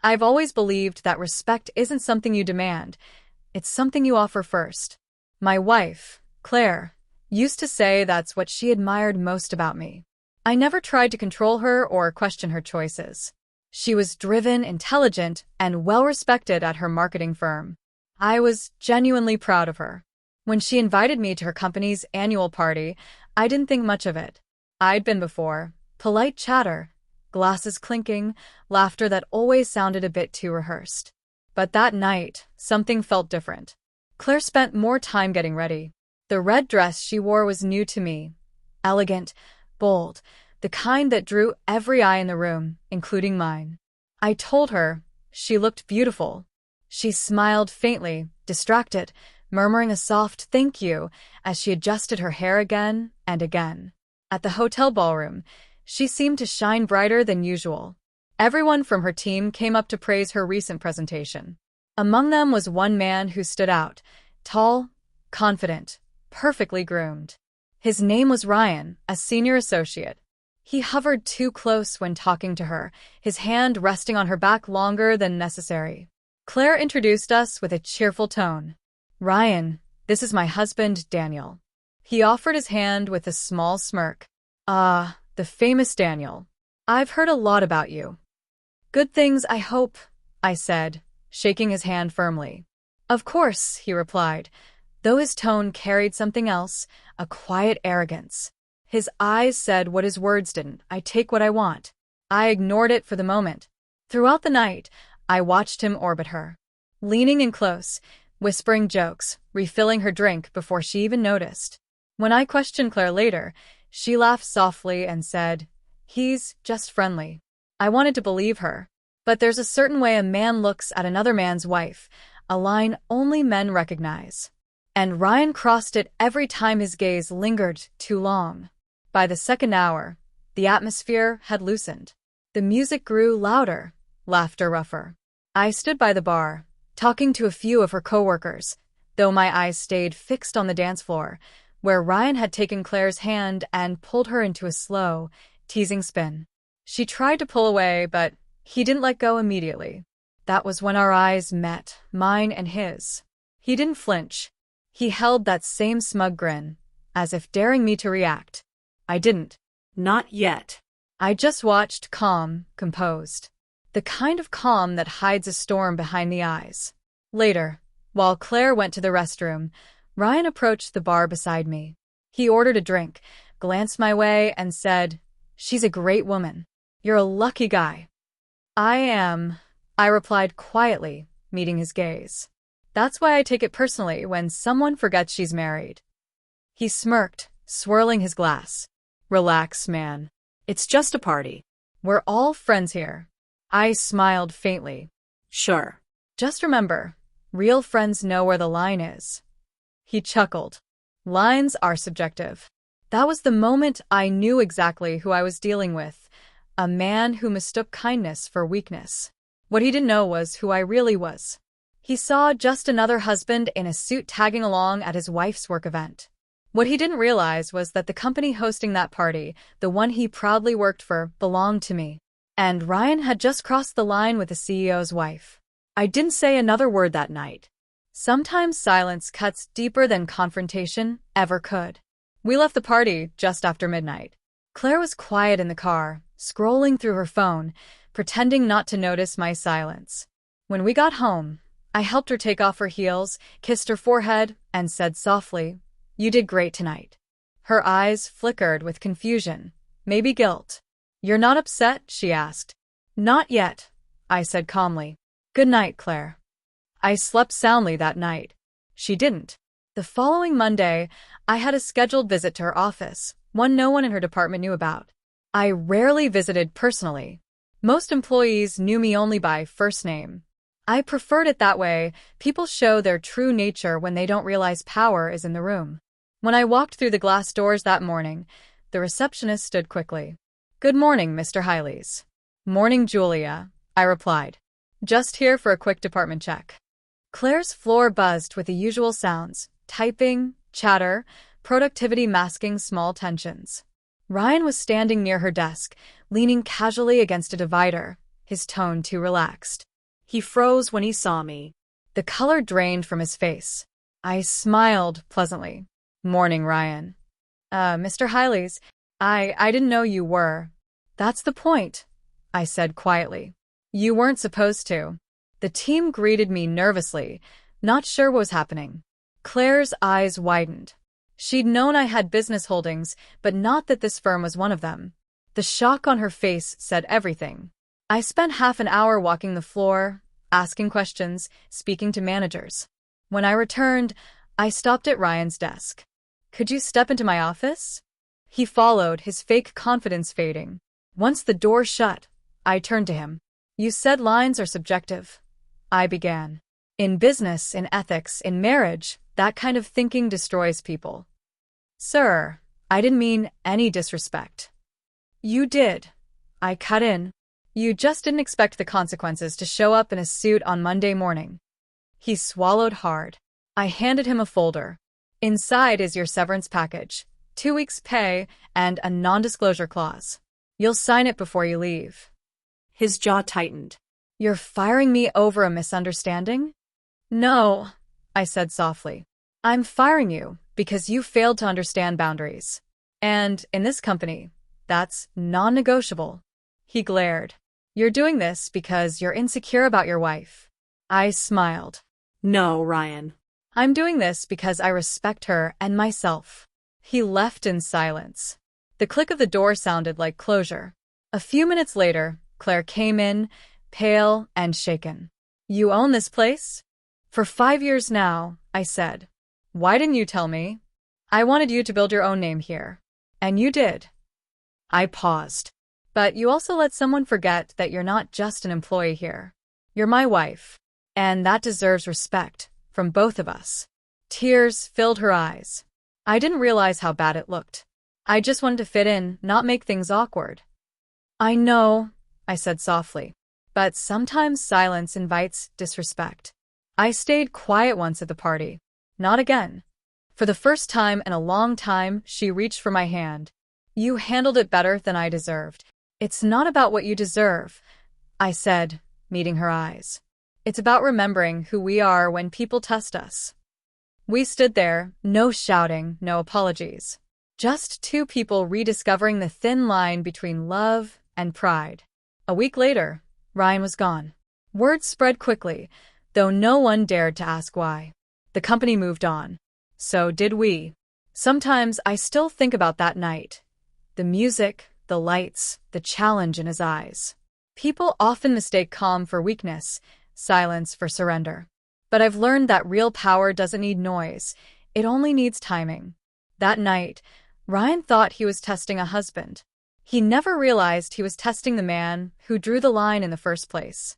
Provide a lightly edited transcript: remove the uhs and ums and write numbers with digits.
I've always believed that respect isn't something you demand, it's something you offer first. My wife, Claire, used to say that's what she admired most about me. I never tried to control her or question her choices. She was driven, intelligent, and well-respected at her marketing firm. I was genuinely proud of her. When she invited me to her company's annual party, I didn't think much of it. I'd been before. Polite chatter, glasses clinking, laughter that always sounded a bit too rehearsed. But that night, something felt different. Claire spent more time getting ready. The red dress she wore was new to me. Elegant, bold, the kind that drew every eye in the room, including mine. I told her she looked beautiful. She smiled faintly, distracted, murmuring a soft thank you as she adjusted her hair again and again. At the hotel ballroom, she seemed to shine brighter than usual. Everyone from her team came up to praise her recent presentation. Among them was one man who stood out, tall, confident, perfectly groomed. His name was Ryan, a senior associate. He hovered too close when talking to her, his hand resting on her back longer than necessary. Claire introduced us with a cheerful tone. "Ryan, this is my husband, Daniel." He offered his hand with a small smirk. "Ah, the famous Daniel. I've heard a lot about you." "Good things, I hope," I said, shaking his hand firmly. "Of course," he replied, though his tone carried something else, a quiet arrogance. His eyes said what his words didn't. "I take what I want." I ignored it for the moment. Throughout the night, I watched him orbit her, leaning in close, whispering jokes, refilling her drink before she even noticed. When I questioned Claire later, she laughed softly and said, "He's just friendly." I wanted to believe her. But there's a certain way a man looks at another man's wife, a line only men recognize. And Ryan crossed it every time his gaze lingered too long. By the second hour, the atmosphere had loosened. The music grew louder, laughter rougher. I stood by the bar, talking to a few of her coworkers, though my eyes stayed fixed on the dance floor, where Ryan had taken Claire's hand and pulled her into a slow, teasing spin. She tried to pull away, but he didn't let go immediately. That was when our eyes met, mine and his. He didn't flinch. He held that same smug grin, as if daring me to react. I didn't. Not yet. I just watched, calm, composed. The kind of calm that hides a storm behind the eyes. Later, while Claire went to the restroom, Ryan approached the bar beside me. He ordered a drink, glanced my way, and said, "She's a great woman. You're a lucky guy." "I am," I replied quietly, meeting his gaze. "That's why I take it personally when someone forgets she's married." He smirked, swirling his glass. "Relax, man. It's just a party. We're all friends here." I smiled faintly. "Sure. Just remember, real friends know where the line is." He chuckled. "Lines are subjective." That was the moment I knew exactly who I was dealing with, a man who mistook kindness for weakness. What he didn't know was who I really was. He saw just another husband in a suit tagging along at his wife's work event. What he didn't realize was that the company hosting that party, the one he proudly worked for, belonged to me. And Ryan had just crossed the line with the CEO's wife. I didn't say another word that night. Sometimes silence cuts deeper than confrontation ever could. We left the party just after midnight. Claire was quiet in the car, scrolling through her phone, pretending not to notice my silence. When we got home, I helped her take off her heels, kissed her forehead, and said softly, "You did great tonight." Her eyes flickered with confusion, maybe guilt. "You're not upset?" she asked. "Not yet," I said calmly. "Good night, Claire." I slept soundly that night. She didn't. The following Monday, I had a scheduled visit to her office, one no one in her department knew about. I rarely visited personally. Most employees knew me only by first name. I preferred it that way. People show their true nature when they don't realize power is in the room. When I walked through the glass doors that morning, the receptionist stood quickly. "Good morning, Mr. Hiley's." "Morning, Julia," I replied. "Just here for a quick department check." Claire's floor buzzed with the usual sounds, typing, chatter, productivity masking small tensions. Ryan was standing near her desk, leaning casually against a divider, his tone too relaxed. He froze when he saw me. The color drained from his face. I smiled pleasantly. Morning, Ryan. Mr. Hiley's. I didn't know you were. That's the point, I said quietly. You weren't supposed to. The team greeted me nervously, not sure what was happening. Claire's eyes widened. She'd known I had business holdings, but not that this firm was one of them. The shock on her face said everything. I spent half an hour walking the floor, asking questions, speaking to managers. When I returned, I stopped at Ryan's desk. Could you step into my office? He followed, his fake confidence fading. Once the door shut, I turned to him. You said lines are subjective. I began. In business, in ethics, in marriage, that kind of thinking destroys people. Sir, I didn't mean any disrespect. You did. I cut in. You just didn't expect the consequences to show up in a suit on Monday morning. He swallowed hard. I handed him a folder. Inside is your severance package, 2 weeks' pay, and a non-disclosure clause. You'll sign it before you leave. His jaw tightened. You're firing me over a misunderstanding? No, I said softly. I'm firing you because you failed to understand boundaries. And in this company, that's non-negotiable. He glared. You're doing this because you're insecure about your wife. I smiled. No, Ryan. I'm doing this because I respect her and myself. He left in silence. The click of the door sounded like closure. A few minutes later, Claire came in, pale and shaken. You own this place? For 5 years now, I said. Why didn't you tell me? I wanted you to build your own name here. And you did. I paused. But you also let someone forget that you're not just an employee here. You're my wife. And that deserves respect from both of us. Tears filled her eyes. I didn't realize how bad it looked. I just wanted to fit in, not make things awkward. I know, I said softly. But sometimes silence invites disrespect. I stayed quiet once at the party. Not again. For the first time in a long time, she reached for my hand. You handled it better than I deserved. It's not about what you deserve, I said, meeting her eyes. It's about remembering who we are when people test us. We stood there, no shouting, no apologies. Just two people rediscovering the thin line between love and pride. A week later, Ryan was gone. Word spread quickly, though no one dared to ask why. The company moved on. So did we. Sometimes I still think about that night. The music, the lights, the challenge in his eyes. People often mistake calm for weakness, silence for surrender. But I've learned that real power doesn't need noise. It only needs timing. That night, Ryan thought he was testing a husband. He never realized he was testing the man who drew the line in the first place.